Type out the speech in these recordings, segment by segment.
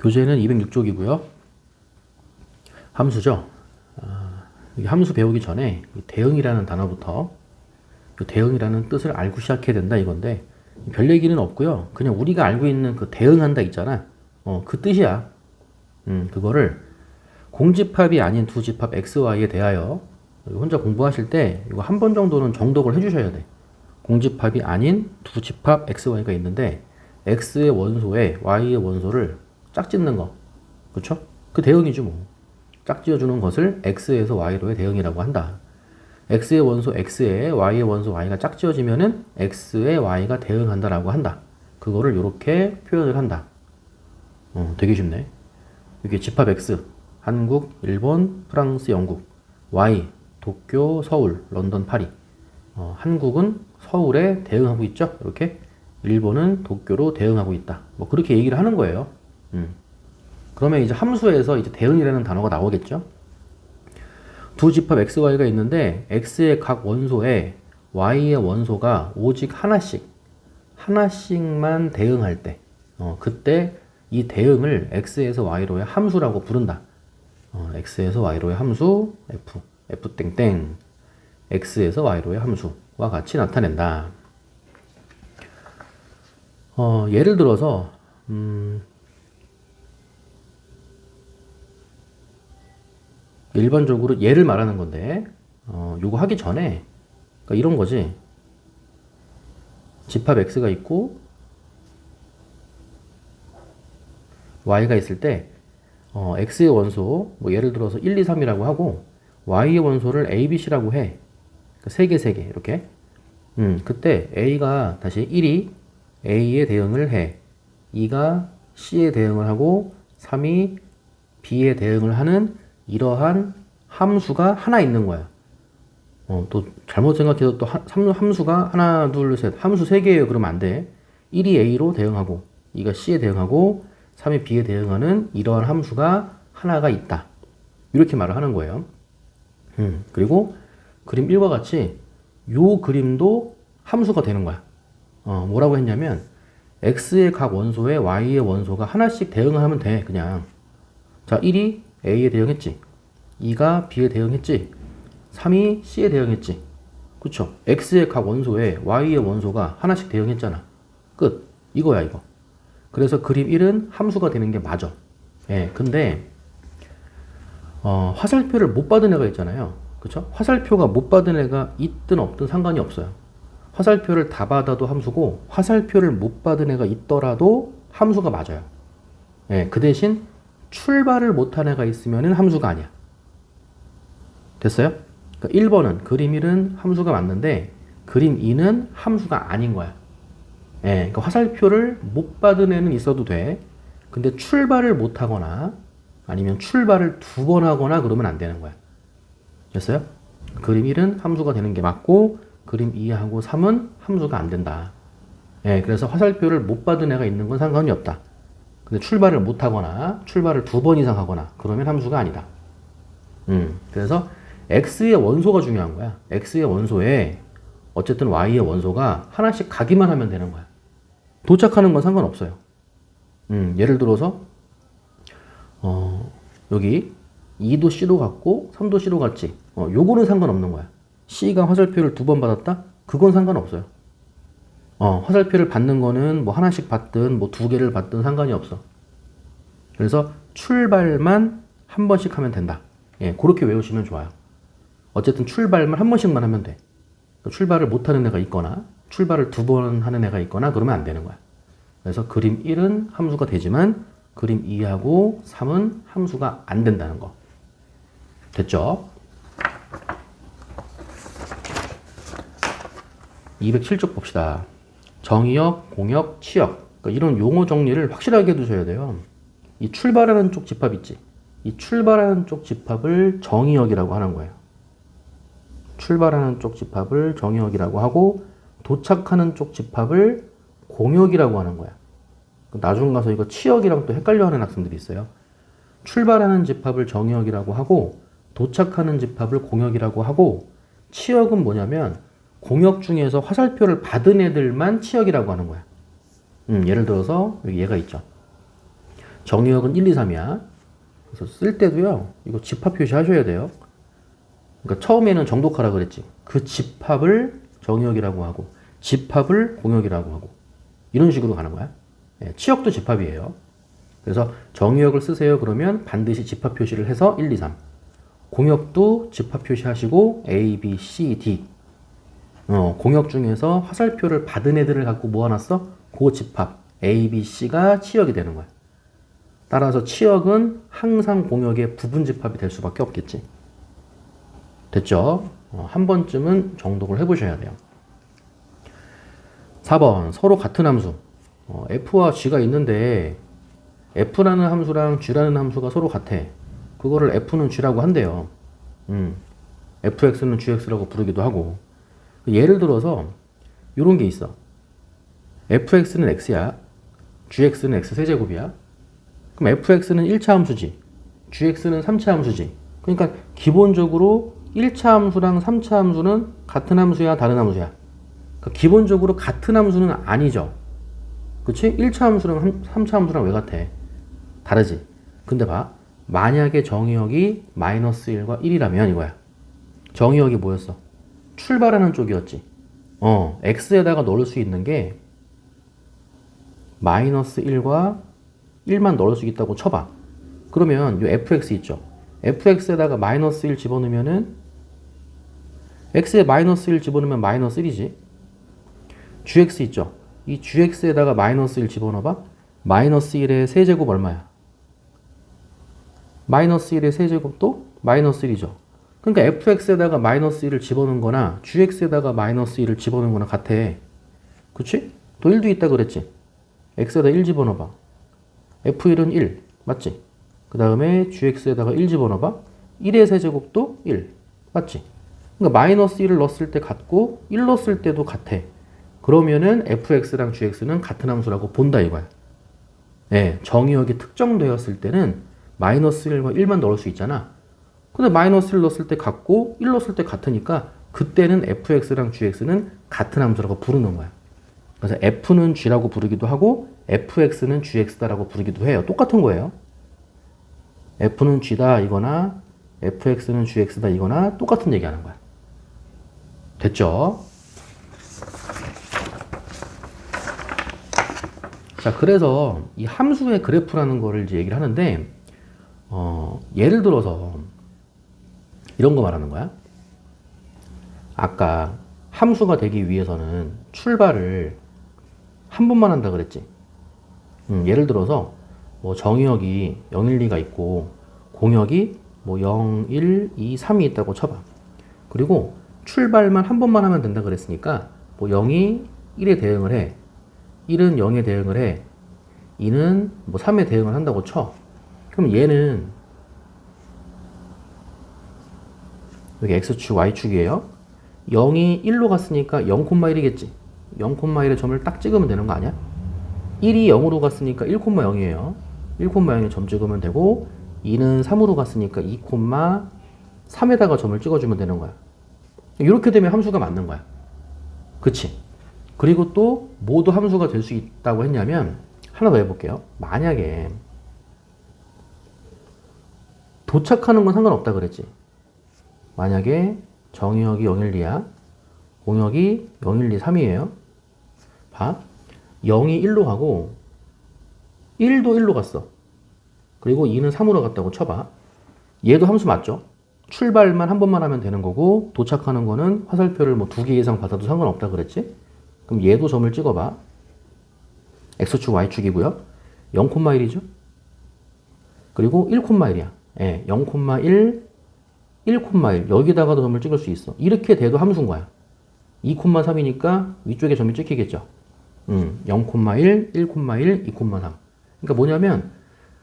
교재는 206쪽이고요. 함수죠. 이 함수 배우기 전에 이 대응이라는 단어부터 이 대응이라는 뜻을 알고 시작해야 된다 이건데 별 얘기는 없고요. 그냥 우리가 알고 있는 그 대응한다 있잖아. 그 뜻이야. 그거를 공집합이 아닌 두 집합 x, y에 대하여 혼자 공부하실 때 이거 한 번 정도는 정독을 해주셔야 돼. 공집합이 아닌 두 집합 x, y가 있는데 x의 원소에 y의 원소를 짝짓는 거, 그쵸? 그 대응이죠 뭐. 짝지어주는 것을 x에서 y로의 대응이라고 한다. x의 원소 x에 y의 원소 y가 짝지어지면은 x에 y가 대응한다라고 한다. 그거를 이렇게 표현을 한다. 되게 쉽네. 이게 집합 x, 한국, 일본, 프랑스, 영국, y, 도쿄, 서울, 런던, 파리. 한국은 서울에 대응하고 있죠. 이렇게 일본은 도쿄로 대응하고 있다. 뭐 그렇게 얘기를 하는 거예요. 그러면 이제 함수에서 이제 대응이라는 단어가 나오겠죠. 두 집합 x, y가 있는데 x의 각 원소에 y의 원소가 오직 하나씩만 대응할 때, 그때 이 대응을 x에서 y로의 함수라고 부른다. x에서 y로의 함수 f 땡땡 x에서 y로의 함수와 같이 나타낸다. 예를 들어서 일반적으로 예를 말하는 건데 요거 하기 전에 그러니까 이런 거지. 집합 x가 있고 y가 있을 때 x의 원소 뭐 예를 들어서 1, 2, 3이라고 하고 y의 원소를 a, b, c라고 해. 그러니까 3개 이렇게. 그때 a가 다시 1이 a에 대응을 해. 2가 c에 대응을 하고 3이 b에 대응을 하는 이러한 함수가 하나 있는 거야. 또 잘못 생각해서 또 함수가 하나, 둘, 셋 함수 3개예요. 그러면 안 돼. 1이 a로 대응하고 2가 c에 대응하고 3이 b에 대응하는 이러한 함수가 하나가 있다. 이렇게 말을 하는 거예요. 그리고 그림 1과 같이 요 그림도 함수가 되는 거야. 뭐라고 했냐면 x의 각 원소에 y의 원소가 하나씩 대응을 하면 돼. 그냥 자 1이 a에 대응했지, 2가 b에 대응했지, 3이 c에 대응했지. 그쵸? x의 각 원소에 y의 원소가 하나씩 대응했잖아. 끝. 이거야 이거. 그래서 그림 1은 함수가 되는 게 맞아. 예, 근데 화살표를 못 받은 애가 있잖아요. 그쵸? 화살표가 못 받은 애가 있든 없든 상관이 없어요. 화살표를 다 받아도 함수고 화살표를 못 받은 애가 있더라도 함수가 맞아요. 예, 그 대신 출발을 못한 애가 있으면 함수가 아니야. 됐어요? 그러니까 1번은 그림 1은 함수가 맞는데 그림 2는 함수가 아닌 거야. 예, 그러니까 화살표를 못 받은 애는 있어도 돼. 근데 출발을 못 하거나 아니면 출발을 2번 하거나 그러면 안 되는 거야. 됐어요? 그림 1은 함수가 되는 게 맞고 그림 2하고 3은 함수가 안 된다. 예, 그래서 화살표를 못 받은 애가 있는 건 상관이 없다. 근데 출발을 못 하거나 출발을 2번 이상 하거나 그러면 함수가 아니다. 그래서 x의 원소가 중요한 거야. x의 원소에 어쨌든 y의 원소가 하나씩 가기만 하면 되는 거야. 도착하는 건 상관없어요. 예를 들어서 여기 2도 C로 갔고 3도 C로 갔지. 요거는 상관없는 거야. C가 화살표를 2번 받았다? 그건 상관없어요. 화살표를 받는 거는 뭐 하나씩 받든 뭐 2개를 받든 상관이 없어. 그래서 출발만 한 번씩 하면 된다. 예, 그렇게 외우시면 좋아요. 어쨌든 출발만 한 번씩만 하면 돼. 출발을 못 하는 애가 있거나 출발을 2번 하는 애가 있거나 그러면 안 되는 거야. 그래서 그림 1은 함수가 되지만 그림 2하고 3은 함수가 안 된다는 거. 됐죠? 207쪽 봅시다. 정의역, 공역, 치역. 그러니까 이런 용어 정리를 확실하게 해두셔야 돼요. 이 출발하는 쪽 집합 있지? 이 출발하는 쪽 집합을 정의역이라고 하는 거예요. 출발하는 쪽 집합을 정의역이라고 하고 도착하는 쪽 집합을 공역이라고 하는 거야. 나중 가서 이거 치역이랑 또 헷갈려하는 학생들이 있어요. 출발하는 집합을 정의역이라고 하고 도착하는 집합을 공역이라고 하고 치역은 뭐냐면 공역 중에서 화살표를 받은 애들만 치역이라고 하는 거야. 예를 들어서 여기 얘가 있죠. 정의역은 1, 2, 3이야. 그래서 쓸 때도요, 이거 집합 표시하셔야 돼요. 그러니까 처음에는 정독하라 그랬지. 그 집합을 정의역이라고 하고, 집합을 공역이라고 하고, 이런 식으로 가는 거야. 예, 치역도 집합이에요. 그래서 정의역을 쓰세요. 그러면 반드시 집합 표시를 해서 1, 2, 3. 공역도 집합 표시하시고 A, B, C, D. 공역 중에서 화살표를 받은 애들을 갖고 모아놨어? 그 집합 A, B, C가 치역이 되는 거야. 따라서 치역은 항상 공역의 부분 집합이 될 수밖에 없겠지. 됐죠? 한 번쯤은 정독을 해보셔야 돼요. 4번 서로 같은 함수 F와 G가 있는데 F라는 함수랑 G라는 함수가 서로 같아. 그거를 F는 G라고 한대요. FX는 GX라고 부르기도 하고. 예를 들어서 이런 게 있어. FX는 X야. GX는 X 세제곱이야. 그럼 FX는 1차 함수지. GX는 3차 함수지. 그러니까 기본적으로 1차 함수랑 3차 함수는 같은 함수야, 다른 함수야? 그러니까 기본적으로 같은 함수는 아니죠. 그치? 1차 함수랑 3차 함수랑 왜 같아? 다르지. 근데 봐. 만약에 정의역이 마이너스 1과 1이라면 이거야. 정의역이 뭐였어? 출발하는 쪽이었지. x에다가 넣을 수 있는 게 마이너스 1과 1만 넣을 수 있다고 쳐봐. 그러면 이 fx 있죠. fx에다가 마이너스 1 집어넣으면은 x에 마이너스 1 집어넣으면 마이너스 1이지. gx 있죠. 이 gx에다가 마이너스 1 집어넣어봐. 마이너스 1의 세제곱 얼마야? 마이너스 1의 세제곱도 마이너스 1이죠. 그러니까 fx에다가 마이너스 1을 집어넣은 거나 gx에다가 마이너스 1을 집어넣은 거나 같아. 그치? 또 1도 있다 그랬지? x에다 1 집어넣어봐. f1은 1. 맞지? 그 다음에 gx에다가 1 집어넣어봐. 1의 세제곱도 1. 맞지? 그러니까 마이너스 1을 넣었을 때 같고 1 넣었을 때도 같아. 그러면은 fx랑 gx는 같은 함수라고 본다 이거야. 네, 정의역이 특정되었을 때는 마이너스 1과 1만 넣을 수 있잖아. 근데 마이너스 1 넣었을 때 같고 1 넣었을 때 같으니까 그때는 fx랑 gx는 같은 함수라고 부르는 거야. 그래서 f는 g라고 부르기도 하고 fx는 gx다라고 부르기도 해요. 똑같은 거예요. f는 g다 이거나 fx는 gx다 이거나 똑같은 얘기하는 거야. 됐죠? 자, 그래서 이 함수의 그래프라는 거를 이제 얘기를 하는데 예를 들어서 이런 거 말하는 거야. 아까 함수가 되기 위해서는 출발을 한 번만 한다 그랬지. 예를 들어서 뭐 정의역이 0, 1, 2가 있고 공역이 뭐 0, 1, 2, 3이 있다고 쳐봐. 그리고 출발만 한 번만 하면 된다 그랬으니까 뭐 0이 1에 대응을 해. 1은 0에 대응을 해. 2는 뭐 3에 대응을 한다고 쳐. 그럼 얘는 여기 x축, y축이에요. 0이 1로 갔으니까 0,1이겠지. 0,1의 점을 딱 찍으면 되는 거 아니야? 1이 0으로 갔으니까 1,0이에요. 1,0에 점 찍으면 되고 2는 3으로 갔으니까 2,3에다가 점을 찍어주면 되는 거야. 이렇게 되면 함수가 맞는 거야. 그치? 그리고 또 모두 함수가 될 수 있다고 했냐면 하나 더 해볼게요. 만약에 도착하는 건 상관없다 그랬지. 만약에 정의역이 0, 1, 2야. 공역이 0, 1, 2, 3이에요. 봐. 0이 1로 가고 1도 1로 갔어. 그리고 2는 3으로 갔다고 쳐봐. 얘도 함수 맞죠? 출발만 한 번만 하면 되는 거고 도착하는 거는 화살표를 뭐 2개 이상 받아도 상관없다 그랬지? 그럼 얘도 점을 찍어봐. x축, y축이고요. 0,1이죠? 그리고 1,1이야. 예, 0,1, 1,1. 여기다가도 점을 찍을 수 있어. 이렇게 돼도 함수인 거야. 2,3이니까 위쪽에 점이 찍히겠죠. 0,1, 1,1, 2,3. 그러니까 뭐냐면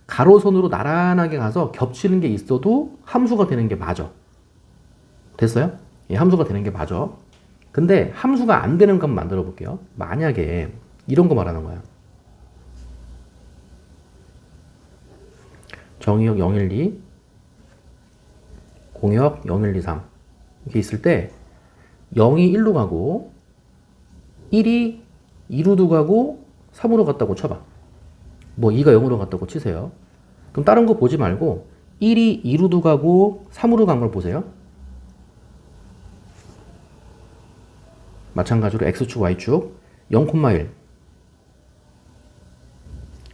가로선으로 나란하게 가서 겹치는 게 있어도 함수가 되는 게 맞아. 됐어요? 예, 함수가 되는 게 맞아. 근데 함수가 안 되는 거 한번 만들어 볼게요. 만약에 이런 거 말하는 거야. 정의역 0, 1, 2, 공역 0, 1, 2, 3 이렇게 있을 때 0이 1로 가고 1이 2로도 가고 3으로 갔다고 쳐봐. 뭐 2가 0으로 갔다고 치세요. 그럼 다른 거 보지 말고 1이 2루도 가고 3루로 간 걸 보세요. 마찬가지로 x축, y축 0,1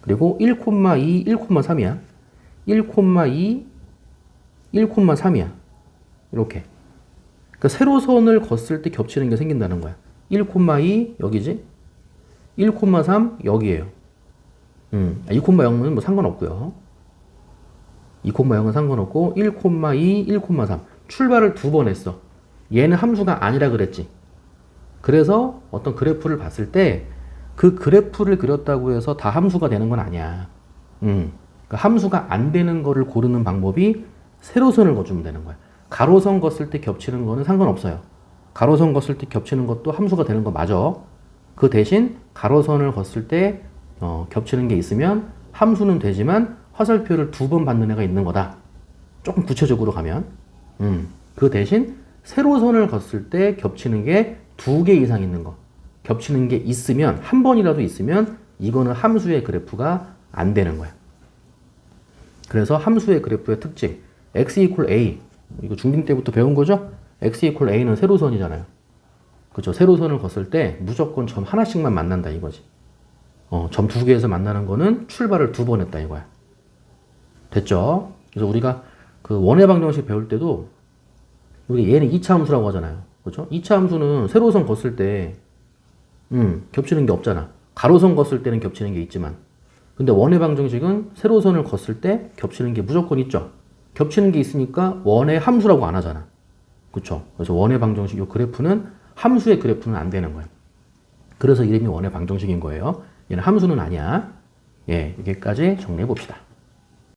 그리고 1,2, 1,3이야. 1,2, 1,3이야. 이렇게. 그러니까 세로선을 걷을 때 겹치는 게 생긴다는 거야. 1,2 여기지? 1,3 여기에요. 2,0은 뭐 상관없고요. 2,0은 상관없고 1,2, 1,3 출발을 두 번 했어. 얘는 함수가 아니라 그랬지. 그래서 어떤 그래프를 봤을 때 그 그래프를 그렸다고 해서 다 함수가 되는 건 아니야. 그러니까 함수가 안 되는 거를 고르는 방법이 세로선을 거주면 되는 거야. 가로선 걷을 때 겹치는 거는 상관없어요. 가로선 걷을 때 겹치는 것도 함수가 되는 거 맞아. 그 대신 가로선을 걷을 때 겹치는 게 있으면 함수는 되지만 화살표를 두 번 받는 애가 있는 거다. 조금 구체적으로 가면. 그 대신 세로선을 걷을 때 겹치는 게 두 개 이상 있는 거. 겹치는 게 있으면, 한 번이라도 있으면 이거는 함수의 그래프가 안 되는 거야. 그래서 함수의 그래프의 특징. x equal a. 이거 중딩 때부터 배운 거죠? x equal a는 세로선이잖아요. 그죠? 세로선을 걷을 때 무조건 점 하나씩만 만난다 이거지. 점 두 개에서 만나는 거는 출발을 두 번 했다 이거야. 됐죠? 그래서 우리가 그 원의 방정식 배울 때도 우리 얘는 2차 함수라고 하잖아요. 그죠? 2차 함수는 세로선 걷을 때 겹치는 게 없잖아. 가로선 걷을 때는 겹치는 게 있지만 근데 원의 방정식은 세로선을 걷을 때 겹치는 게 무조건 있죠. 겹치는 게 있으니까 원의 함수라고 안 하잖아. 그쵸? 그래서 원의 방정식 이 그래프는 함수의 그래프는 안 되는 거야. 그래서 이름이 원의 방정식인 거예요. 얘는 함수는 아니야. 예, 여기까지 정리해 봅시다.